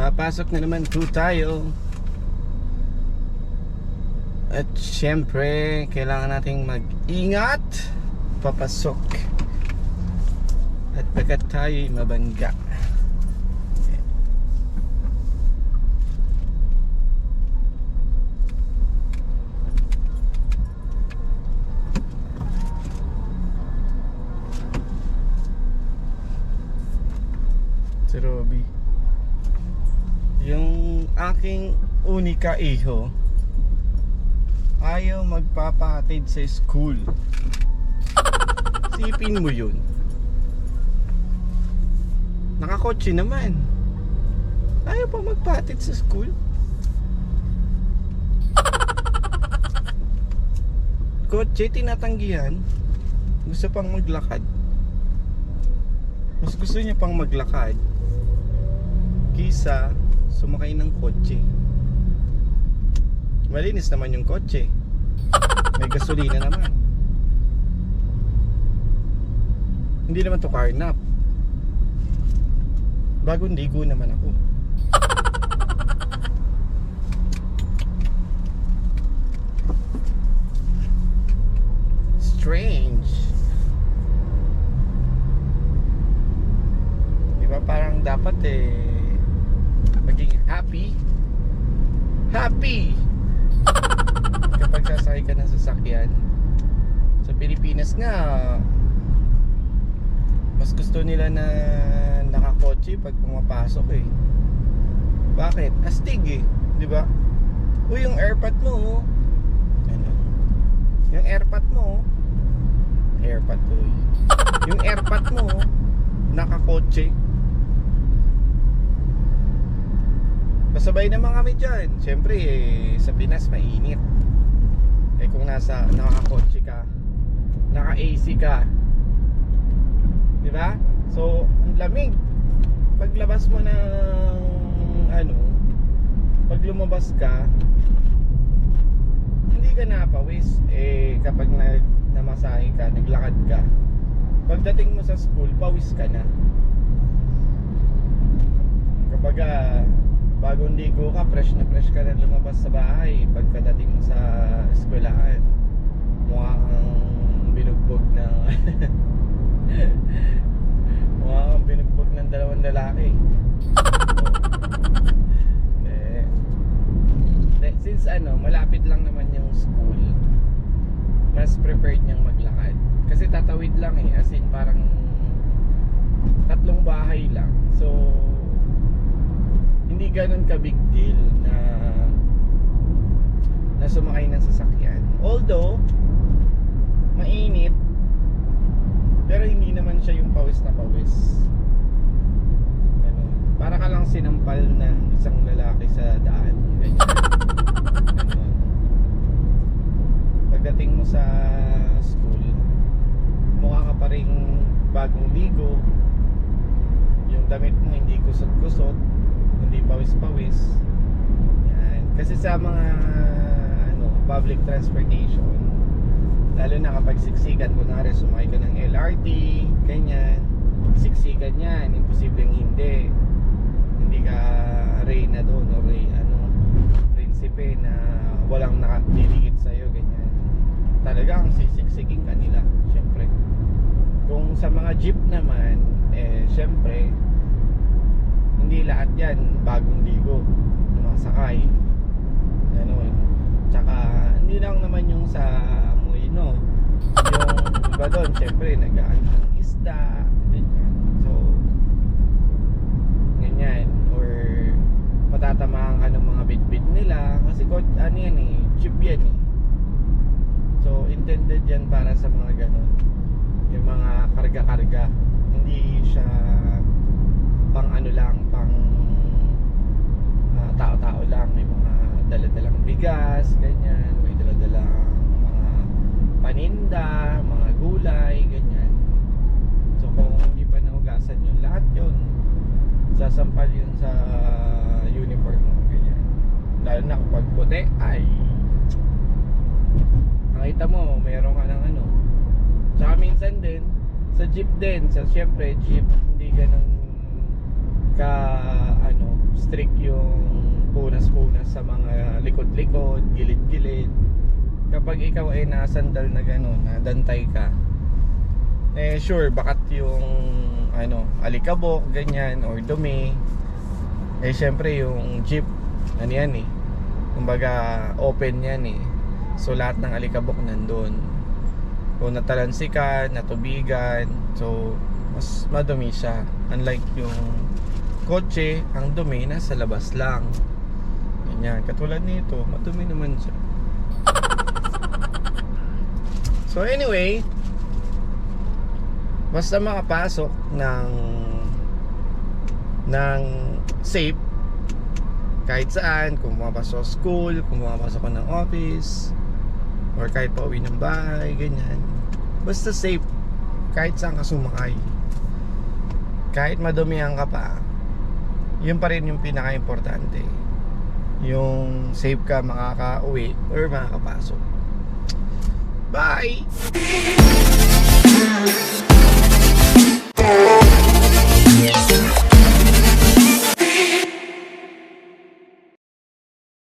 Papasok na naman po tayo. At syempre, kailangan nating mag-ingat papasok. At pagkat tayo'y mabangga. Si Robby, yung aking unika iho, ayaw magpapahatid sa school. Sipin mo yun. Nakakotse naman, ayaw pa magpahatid sa school. Kotse tinatanggihan, gusto pang maglakad. Mas gusto niya pang maglakad kisa sumakay ng kotse. Malinis naman yung kotse, may gasolina naman. Hindi naman to carnap. Bagong ligo naman ako. Strange. Diba parang dapat maging happy kapag sasakay ka ng sasakyan. Sa Pilipinas nga, mas gusto nila na nakakotse pag pumapasok eh. Bakit? Astig eh, di ba? Uy, yung airpod mo, ano? Yung airpod mo, airpod to eh. Yung airpod mo, nakakotse. Pasabay naman kami dyan. Siyempre sa Pinas mainit. Kung nakakotse ka, naka-AC ka, di ba? So, ang lamig. Paglabas mo ng pag lumabas ka, hindi ka napawis. Kapag namasahe ka, naglakad ka, pagdating mo sa school, pawis ka na. Kapag bagong ligo ka, fresh na lumabas sa bahay. Pagkadating mo sa eskwelahan, mukha kang binugbog ng mukha kang binugbog ng dalawang lalaki. Since malapit lang naman yung school, mas prepared niyang maglakad. Kasi tatawid lang as in parang 3 bahay lang. So hindi ganun ka big deal na sumakay ng sasakyan. Although mainit, pero hindi naman siya yung pawis na pawis. Para ka lang sinampal ng isang lalaki sa daan. Ganyan. Pagdating mo sa school, mukha ka pa rin bagong ligo. Yung damit mo hindi kusot-kusot, hindi pawis-pawis. Yan. Kasi sa mga public transportation, lalo na kapag siksikan, kunwari sumakay ka ng LRT, ganyan, siksikan yan, imposibleng hindi ka reyna doon o prinsipe na walang nakadidikit sa'yo, ganyan. Talagang sisiksikin ka nila, syempre. Kung sa mga jeep naman, syempre hindi lahat yan bagong ligo, sumasakay, gano'n. Tsaka hindi lang naman yung sa Amoino, yung iba doon syempre nag-aano ng isda, ganyan. So ganyan, or matatamaan ka ng mga bitbit nila kasi yan chip yan eh. So intended yan para sa mga gano'n, yung mga karga-karga. Hindi siya pang lang, pang tao-tao lang. May mga dala-dalang bigas, ganyan, may dala-dalang mga paninda, mga gulay, ganyan. So kung hindi pa nahugasan yun, lahat yun sasampal yun sa uniform mo, ganyan. Lalo na kapag puti, ay nakita mo, meron ka ng Tsaka minsan din sa jeep din, syempre jeep hindi ganun ka strict yung punas-punas sa mga likod-likod, gilid-gilid. Kapag ikaw ay nasandal na gano'n, nadantay ka, eh sure, bakat yung alikabok, ganyan, or dumi. Eh syempre yung jeep, ano yan eh, kumbaga open yan eh. So lahat ng alikabok nandun. Kung natalansikan, natubigan, so mas madumi siya. Unlike yung kotse, ang dumi nasa labas lang. Ganyan, katulad nito, madumi naman siya. So anyway, basta makapasok ng safe kahit saan, kung pumapasok sa school, kung pumapasok ka ng office, or kahit pauwi ng bahay, ganyan. Basta safe kahit saan ka sumakay. Kahit madumihan ka pa, yun pa rin yung pinaka-importante. Yung safe ka makaka-uwi or makakapasok. Bye!